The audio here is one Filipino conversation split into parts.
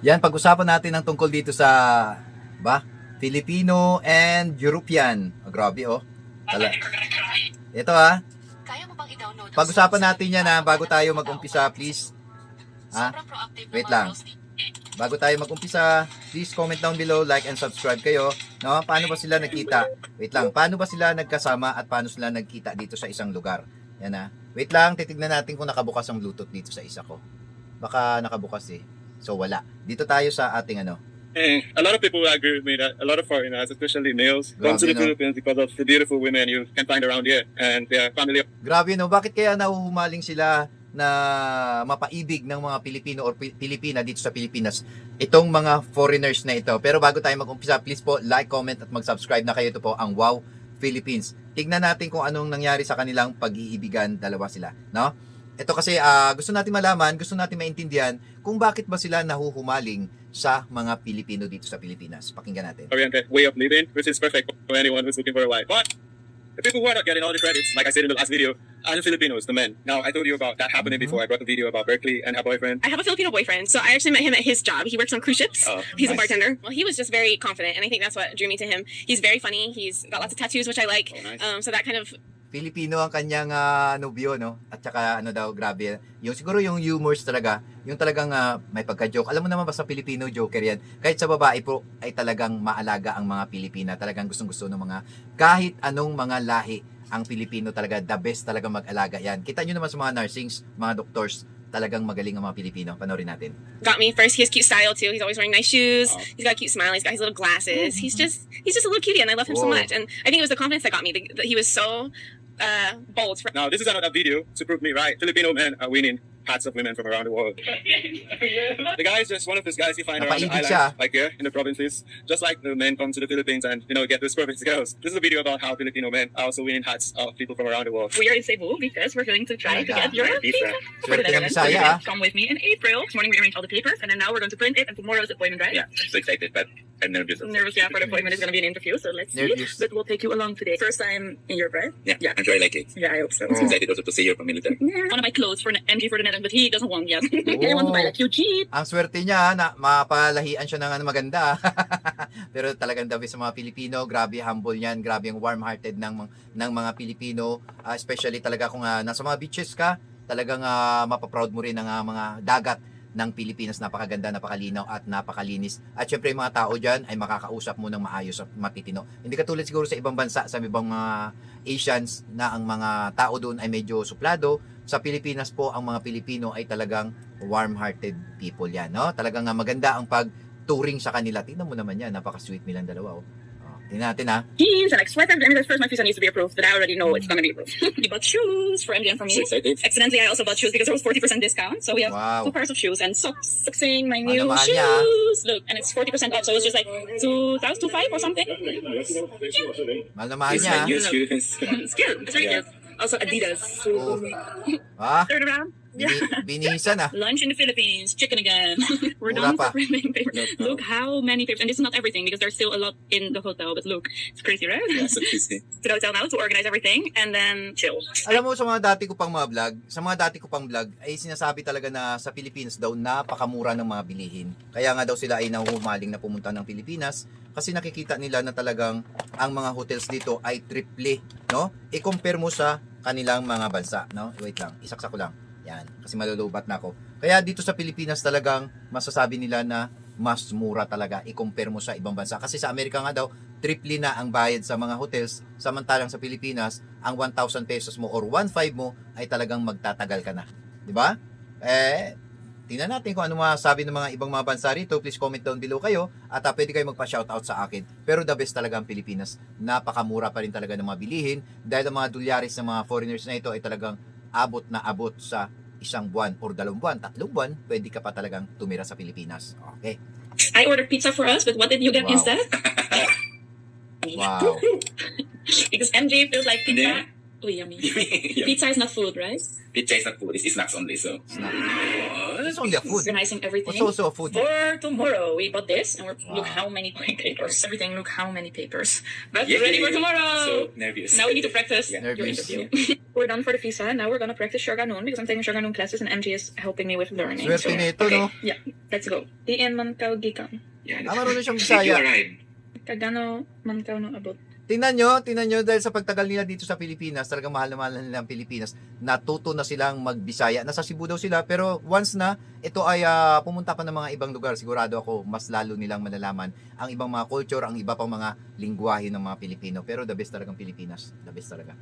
Yan, pag-usapan natin ang tungkol dito sa, ba? Filipino and European. Oh, grabe oh. Ito ha. Pag-usapan natin yan ha, bago tayo mag-umpisa, please. Ha? Wait lang. Bago tayo mag-umpisa, please comment down below, like and subscribe kayo. No? Paano ba sila nagkita? Wait lang. Paano ba sila nagkasama at paano sila nagkita dito sa isang lugar? Yan ha. Wait lang, titignan natin kung nakabukas ang Bluetooth dito sa isa ko. Baka nakabukas eh. So wala. Dito tayo sa ating ano. And a lot of people agree with me that a lot of foreigners, especially males, come to the Grabe, no? Philippines because of the beautiful women you can find around here and their family. Grabe no, bakit kaya nahuhumaling sila na mapaibig ng mga Pilipino or Pilipina dito sa Pilipinas? Itong mga foreigners na ito. Pero bago tayo mag-umpisa, please po like, comment at mag-subscribe na kayo. Ito po ang Wow Philippines. Tignan natin kung anong nangyari sa kanilang pag-iibigan, dalawa sila, no? Ito kasi gusto natin malaman, gusto natin maintindihan kung bakit ba sila nahuhumaling sa mga Pilipino dito sa Pilipinas. Pakinggan natin. Oriented way of living, which is perfect for anyone who's looking for a wife. But the people who are not getting all the credits, like I said in the last video, are the Filipinos, the men. Now, I told you about that happening before. I brought a video about Berkeley and her boyfriend. I have a Filipino boyfriend, so I actually met him at his job. He works on cruise ships. Oh, He's a nice. bartender. Well, he was just very confident, and I think that's what drew me to him. He's very funny. He's got lots of tattoos, which I like. Oh, nice. So that kind of Filipino ang kanyang nobyo, no? At saka ano daw, grabe. Yung siguro yung humors talaga, yung talagang may pagka-joke. Alam mo naman ba sa Filipino, joker yan. Kahit sa babae po ay talagang maalaga ang mga Pilipina. Talagang gustong-gusto ng mga kahit anong mga lahi ang Pilipino talaga, the best talaga mag-alaga yan. Kita nyo naman sa mga nursings, mga doctors, talagang magaling ang mga Pilipino. Panoorin natin. got me first. He has cute style too. He's always wearing nice shoes. Oh. He's got a cute smile. He's got his little glasses. He's just a little cutie, and I love him so Whoa. much. And I think it was the confidence that got me. That he was so bold. Now, this is another video to prove me right. Filipino men are winning hearts of women from around the world. The guy is just one of those guys you find around the Napaibig islands, siya. like here in the provinces. Just like the men come to the Philippines and, get those province girls. This is a video about how Filipino men are also winning hearts of people from around the world. We are in Cebu because we're going to try to get your visa. For Swerte the ng Netherlands. Bisaya, You're ah. gonna come with me in April. This morning we arranged all the papers, and then now we're going to print it, and tomorrow's appointment, right? Yeah, I'm so excited, but I'm nervous. I'm nervous, yeah, for the appointment is going to be an interview, so let's Nervous. see. But we'll take you along today. First time in Europe, right? Yeah, I'm sure I like it. Yeah, I hope so. I'm so excited also to see your military. Yeah. One of my clothes for MG for the Netherlands, but he doesn't want yet. I want to buy like cute jeep. Ang swerte niya na mapalahian siya ng maganda. Pero talagang dabi sa mga Pilipino, grabe humble niyan, grabe yung warm-hearted ng mga Pilipino, especially talaga kung nasa mga beaches ka, talagang mapaproud mo rin ng mga dagat ng Pilipinas. Napakaganda, napakalinaw at napakalinis. At syempre yung mga tao dyan ay makakausap mo ng maayos at matitino. Hindi katulad siguro sa ibang bansa, sa ibang mga Asians na ang mga tao doon ay medyo suplado. Sa Pilipinas po, ang mga Pilipino ay talagang warm-hearted people yan. No? Talagang maganda ang pag-touring sa kanila. Tingnan mo naman yan, napaka-sweet nilang dalawa. Oh. Tingnan natin ha. Jeans and like sweater. I mean, the first my visa needs to be approved, but I already know it's going to be approved. We bought shoes for MD and for So me. excited. Accidentally, I also bought shoes because there was 40% discount. So we have Wow. 2 pairs of shoes and socks. Sucking my new Mahal niya. shoes. Look, and it's 40% off. So it's just like 2,005 or something. Mahal na mahal It's niya. my new shoes. It's cute. It's really Yeah. cute. Also Adidas. Oh. Ha? Third round. Binihisan ah. Lunch in the Philippines. Chicken again. We're Wala done pa. for printing papers. Look how many papers. And this is not everything because there's still a lot in the hotel. But look, it's crazy, right? Yeah, so busy. To the hotel now to organize everything and then chill. Alam mo, sa mga dati ko pang mga vlog, ay sinasabi talaga na sa Pilipinas daw napakamura ng mga bilihin. Kaya nga daw sila ay nahuhumaling na pumunta ng Pilipinas kasi nakikita nila na talagang ang mga hotels dito ay triple, no? I-compare mo sa kanilang mga bansa, no? Wait lang, isaksak ko lang. Yan, kasi malulubat na ako. Kaya dito sa Pilipinas talagang masasabi nila na mas mura talaga i-compare mo sa ibang bansa. Kasi sa Amerika nga daw, triple na ang bayad sa mga hotels, samantalang sa Pilipinas, ang 1,000 pesos mo or 1,500 mo ay talagang magtatagal ka na. Di ba? Tingnan natin kung ano masasabi ng mga ibang mga bansa rito. Please comment down below kayo at pwede kayo magpa-shoutout sa akin. Pero the best talaga ang Pilipinas. Napakamura pa rin talaga ng mga bilihin dahil ang mga dolyaris ng mga foreigners na ito ay talagang abot na abot sa 1 buwan or 2 buwan, 3 buwan, pwede ka pa talagang tumira sa Pilipinas. Okay. I ordered pizza for us, but what did you get Wow. instead? Wow. Because MJ feels like pizza. Yeah. Oh, yummy. Yeah. Pizza is not food, right? Pizza is not food, it's snacks only, so. Snack. What? just only a food. Organizing everything. It's also a food. For tomorrow, we bought this, and look Wow. how many papers. Everything, look how many papers. But Yay. ready for tomorrow. So nervous. Now we need to practice Yeah. your Nervous. interview. We're done for the visa. Now we're gonna practice Shoganun because I'm taking Shoganun classes and MG is helping me with learning. Swerte nito, okay, no? yeah, let's go. Diin man kaw gikan. Yeah, Marunong siyang Did you Bisaya. arrive? Kagano man kaw no abot. Tingnan nyo, dahil sa pagtagal nila dito sa Pilipinas, talagang mahal na mahal nila ang Pilipinas, natuto na silang magbisaya. Nasa Cebu daw sila, pero once na ito ay pumunta pa ng mga ibang lugar, sigurado ako, mas lalo nilang malalaman ang ibang mga culture, ang iba pang mga lingwahe ng mga Pilipino. Pero the best talagang Pilipinas. The best talaga.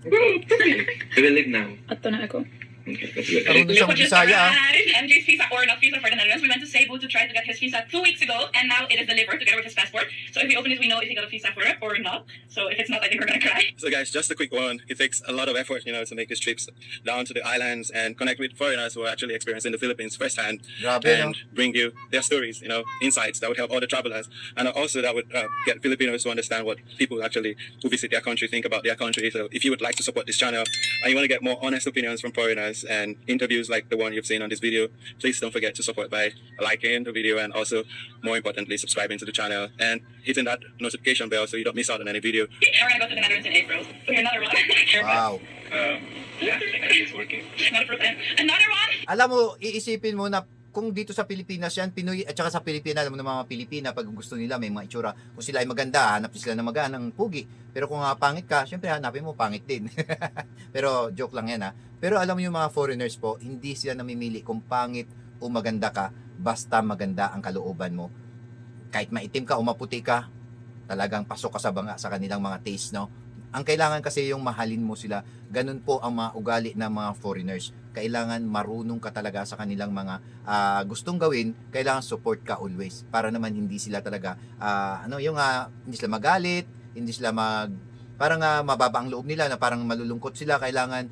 We will leave now. Ato na ako. Okay, that's good. Marunong siyang magbisaya. MJ's visa, or not visa for the Netherlands. We went to Cebu to try to get his visa 2 weeks ago, and now it is delivered together with his passport. So if we open it, we know if he got a visa for it or not. So if it's not, I think we're gonna cry. So guys, just a quick one. It takes a lot of effort, to make these trips down to the islands and connect with foreigners who are actually experiencing the Philippines firsthand Grabe, no? and bring you their stories, insights that would help all the travelers. And also that would get Filipinos to understand what people actually who visit their country think about their country. So if you would like to support this channel and you want to get more honest opinions from foreigners and interviews like the one you've seen on this video, please don't forget to support by liking the video and also, more importantly, subscribing to the channel and hitting that notification bell so you don't miss out on any video. We're gonna go to the Netherlands in April. So here's another one. Wow. Yeah, I think it's working. Another one. Another one. Alam mo, iisipin mo na kung dito sa Pilipinas yan, Pinoy at saka sa Pilipinas, alam mo na mga Pilipina, pag gusto nila may mga itsura, kung sila ay maganda, hanap sila ng magandang pugi. Pero kung pangit ka, syempre hanapin mo pangit din. Pero joke lang yan ha. Pero alam mo yung mga foreigners po, hindi sila namimili kung pangit o maganda ka, basta maganda ang kalooban mo. Kahit maitim ka o maputi ka, talagang pasok ka sa banga sa kanilang mga taste, no? Ang kailangan kasi yung mahalin mo sila. Ganun po ang mga ugali ng mga foreigners. Kailangan marunong ka talaga sa kanilang mga gustong gawin. Kailangan support ka always. Para naman hindi sila talaga, hindi sila magalit, hindi sila parang mababa ang loob nila, na parang malulungkot sila. Kailangan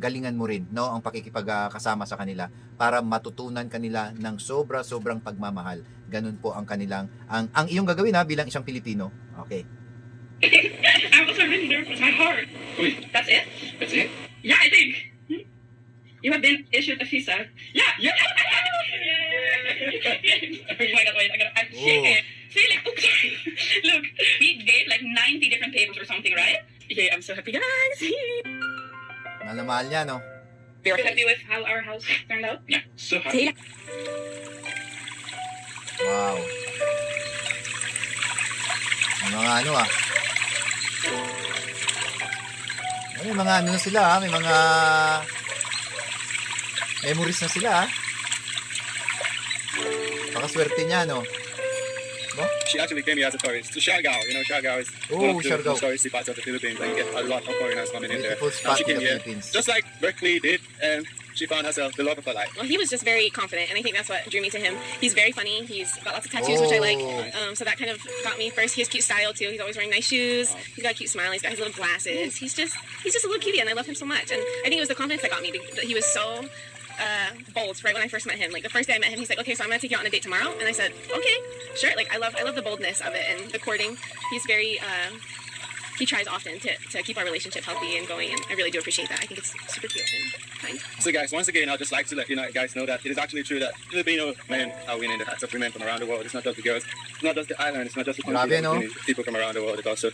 galingan mo rin, no, ang pakikipagkasama sa kanila para matutunan kanila ng sobrang pagmamahal. Ganun po ang kanilang, ang iyong gagawin bilang isang Pilipino. Okay. I was really nervous. My heart. Wait, That's it? that's it? Yeah, I think. You have been issued a visa. Yeah. Yeah. Oh my God, wait. I'm shaking. See, oops, sorry. Look, we gave 90 different papers or something, right? Yeah, I'm so happy, guys. Mahal na mahal niya, no? We're happy with how our house turned out. Yeah, so happy. Wow. May mga may mga na sila, may mga memories na sila, Pakaswerte niya, no? She actually came here as a tourist to Siargao. Siargao is Oh, one of the Siargao. most touristy parts of the Philippines, and you get a lot of foreigners coming in there. Beautiful Now spot she in came the here, Philippines. just like Berkeley did, and she found herself the love of her life. Well, he was just very confident, and I think that's what drew me to him. He's very funny. He's got lots of tattoos, which I like. So that kind of got me first. He has cute style too. He's always wearing nice shoes. He's got a cute smile. He's got his little glasses. He's just a little cutie, and I love him so much. And I think it was the confidence that got me. That he was so bold right when I first met him. Like the first day I met him, he's like, "Okay, so I'm gonna take you out on a date tomorrow," and I said, "Okay, sure." Like I love the boldness of it and the courting. He's very he tries often to keep our relationship healthy and going, and I really do appreciate that. I think it's super cute and kind. So guys, once again, I'd just like to let you guys know that it is actually true that Filipino men are winning the hearts of women from around the world. It's not just the girls, it's not just the island, it's not just the country. Grabe, no? People from around the world. It's also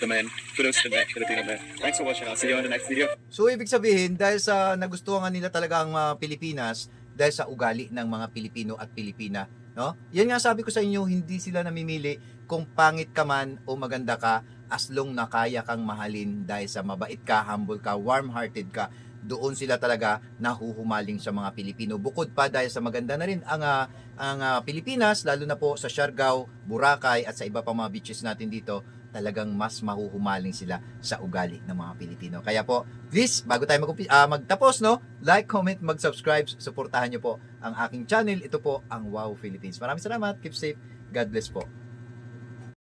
the men. Kudos to the men, Filipino men. Thanks for watching. I'll see you on the next video. So, ibig sabihin, dahil sa nagustuhan nila talaga ang Pilipinas, dahil sa ugali ng mga Pilipino at Pilipina, no? Yan nga sabi ko sa inyo, hindi sila namimili kung pangit ka man o maganda ka, as long na kaya kang mahalin dahil sa mabait ka, humble ka, warm-hearted ka, doon sila talaga nahuhumaling sa mga Pilipino. Bukod pa dahil sa maganda na rin ang Pilipinas, lalo na po sa Siargao, Boracay at sa iba pang mga beaches natin dito, talagang mas mahuhumaling sila sa ugali ng mga Pilipino. Kaya po, please, bago tayo magtapos, no? Like, comment, mag-subscribe, suportahan nyo po ang aking channel. Ito po ang Wow Philippines. Maraming salamat. Keep safe. God bless po.